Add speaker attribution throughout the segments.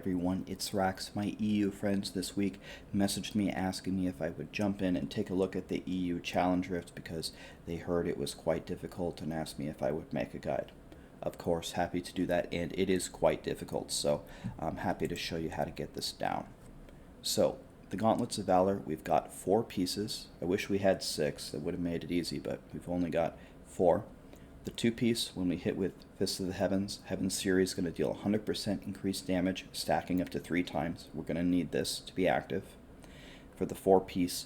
Speaker 1: everyone, it's Rax. My EU friends this week messaged me asking me if I would jump in and take a look at the EU Challenge Rift because they heard it was quite difficult and asked me if I would make a guide. Of course, happy to do that, and it is quite difficult, so I'm happy to show you how to get this down. So, the Gauntlets of Valor, we've got 4 pieces. I wish we had 6, that would have made it easy, but we've only got 4. The 2-piece, when we hit with Fist of the Heavens, Heaven's Fury is going to deal 100% increased damage, stacking up to 3 times. We're going to need this to be active. For the 4-piece,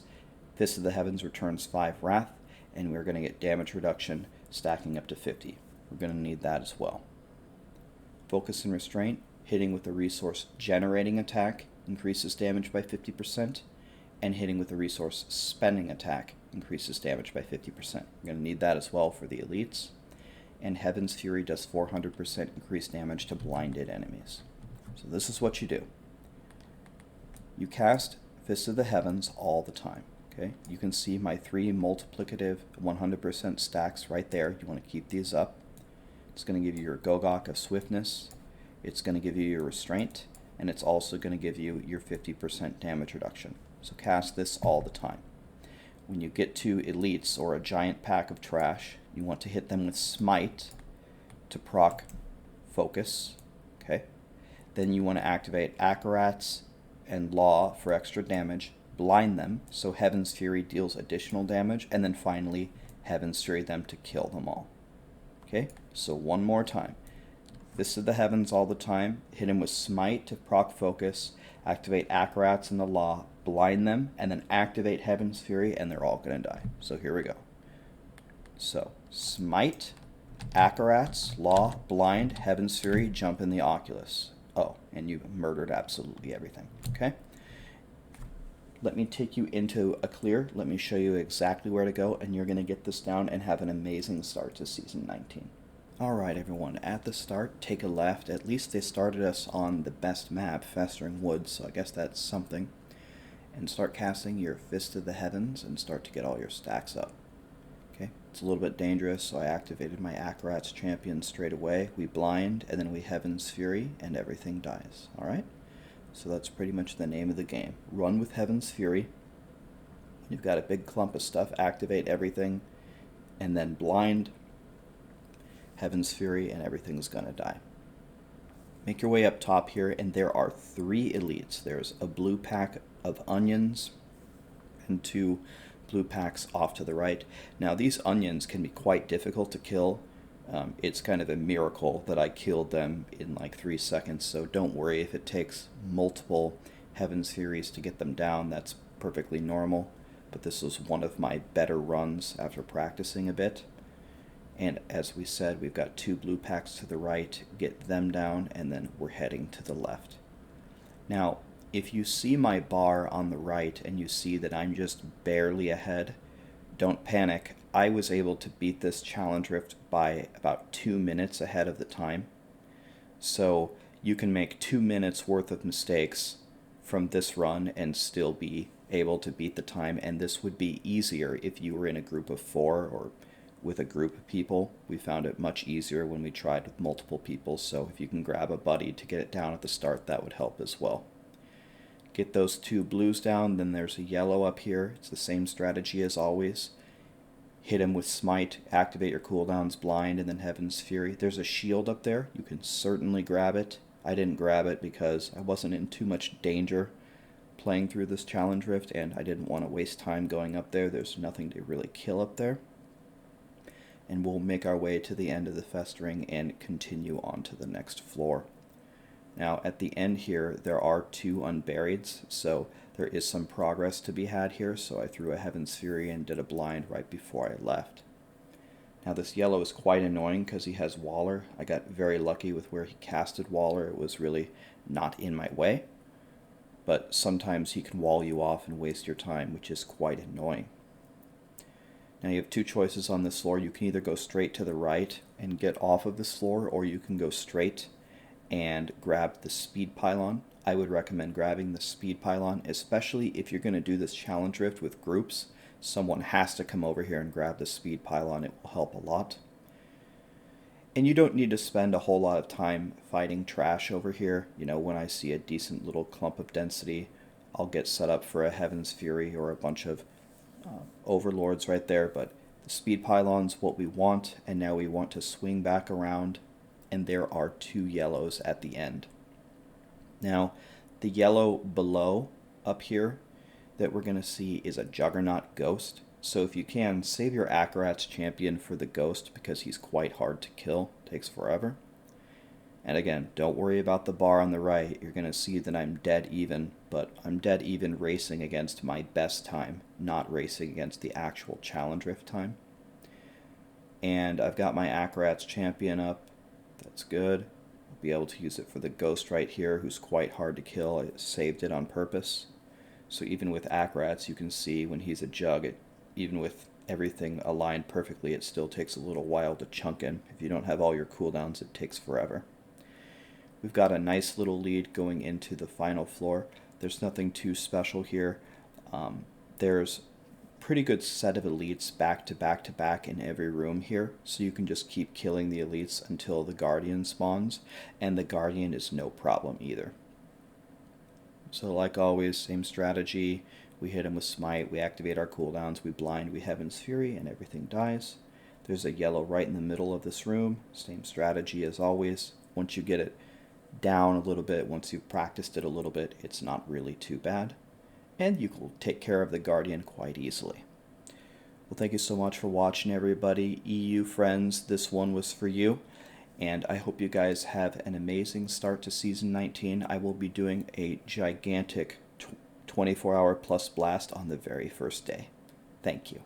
Speaker 1: Fist of the Heavens returns 5 Wrath, and we're going to get damage reduction, stacking up to 50. We're going to need that as well. Focus and Restraint, hitting with a resource generating attack, increases damage by 50%, and hitting with a resource spending attack increases damage by 50%. We're going to need that as well for the elites. And Heaven's Fury does 400% increased damage to blinded enemies. So this is what you do. You cast Fist of the Heavens all the time. Okay? You can see my 3 multiplicative 100% stacks right there. You want to keep these up. It's going to give you your Gogok of Swiftness. It's going to give you your Restraint. And it's also going to give you your 50% damage reduction. So cast this all the time. When you get to elites or a giant pack of trash, you want to hit them with Smite to proc Focus. Okay. Then you want to activate Akarats and Law for extra damage, blind them so Heaven's Fury deals additional damage, and then finally Heaven's Fury them to kill them all. Okay, so one more time. Fist of the Heavens all the time, hit him with Smite to proc Focus, activate Akarats and the Law, blind them, and then activate Heaven's Fury, and they're all going to die. So here we go. So, Smite, Akarats, Law, blind, Heaven's Fury, jump in the Oculus. Oh, and you've murdered absolutely everything. Okay? Let me take you into a clear. Let me show you exactly where to go, and you're going to get this down and have an amazing start to Season 19. Alright everyone, at the start, take a left. At least they started us on the best map, Festering Woods, so I guess that's something. And start casting your Fist of the Heavens and start to get all your stacks up. Okay, it's a little bit dangerous, so I activated my Akarat's champion straight away. We blind, and then we Heaven's Fury, and everything dies. Alright? So that's pretty much the name of the game. Run with Heaven's Fury. You've got a big clump of stuff, activate everything, and then blind Heaven's Fury, and everything's gonna die. Make your way up top here, and there are 3 elites. There's a blue pack of onions and 2 blue packs off to the right. Now these onions can be quite difficult to kill. It's kind of a miracle that I killed them in like 3 seconds, so don't worry if it takes multiple Heaven's Furies to get them down. That's perfectly normal, but this was one of my better runs after practicing a bit. And as we said, we've got 2 blue packs to the right, get them down, and then we're heading to the left. Now, if you see my bar on the right and you see that I'm just barely ahead, don't panic. I was able to beat this challenge rift by about 2 minutes ahead of the time. So you can make 2 minutes worth of mistakes from this run and still be able to beat the time, and this would be easier if you were in a group of 4 or with a group of people. We found it much easier when we tried with multiple people, so if you can grab a buddy to get it down at the start, that would help as well. Get those 2 blues down, then there's a yellow up here. It's the same strategy as always. Hit him with Smite, activate your cooldowns, blind, and then Heaven's Fury. There's a shield up there. You can certainly grab it. I didn't grab it because I wasn't in too much danger playing through this challenge rift, and I didn't want to waste time going up there. There's nothing to really kill up there. And we'll make our way to the end of the festering and continue on to the next floor. Now at the end here there are 2 unburieds, so there is some progress to be had here, so I threw a Heaven's Fury and did a blind right before I left. Now this yellow is quite annoying because he has Waller. I got very lucky with where he casted Waller. It was really not in my way, but sometimes he can wall you off and waste your time, which is quite annoying. Now you have 2 choices on this floor. You can either go straight to the right and get off of this floor, or you can go straight and grab the speed pylon. I would recommend grabbing the speed pylon, especially if you're going to do this challenge rift with groups. Someone has to come over here and grab the speed pylon. It will help a lot. And you don't need to spend a whole lot of time fighting trash over here. You know, when I see a decent little clump of density, I'll get set up for a Heaven's Fury or a bunch of overlords right there. But the speed pylon's what we want, and now we want to swing back around, and there are 2 yellows at the end. Now, the yellow below up here that we're going to see is a Juggernaut Ghost. So if you can, save your Akarat's champion for the Ghost because he's quite hard to kill. Takes forever. And again, don't worry about the bar on the right. You're going to see that I'm dead even, but I'm dead even racing against my best time, not racing against the actual challenge rift time. And I've got my Akarat's champion up. That's good. I'll be able to use it for the Ghost right here, who's quite hard to kill. I saved it on purpose. So even with Akarats, you can see when he's a Jug, even with everything aligned perfectly, it still takes a little while to chunk in. If you don't have all your cooldowns, it takes forever. We've got a nice little lead going into the final floor. There's nothing too special here. There's a pretty good set of elites back to back to back in every room here, so you can just keep killing the elites until the Guardian spawns, and the Guardian is no problem either. So like always, same strategy. We hit him with Smite, we activate our cooldowns, we blind, we Heaven's Fury, and everything dies. There's a yellow right in the middle of this room. Same strategy as always. Once you get it down a little bit, once you've practiced it a little bit, it's not really too bad. And you will take care of the Guardian quite easily. Well, thank you so much for watching, everybody. EU friends, this one was for you. And I hope you guys have an amazing start to Season 19. I will be doing a gigantic 24-hour plus blast on the very first day. Thank you.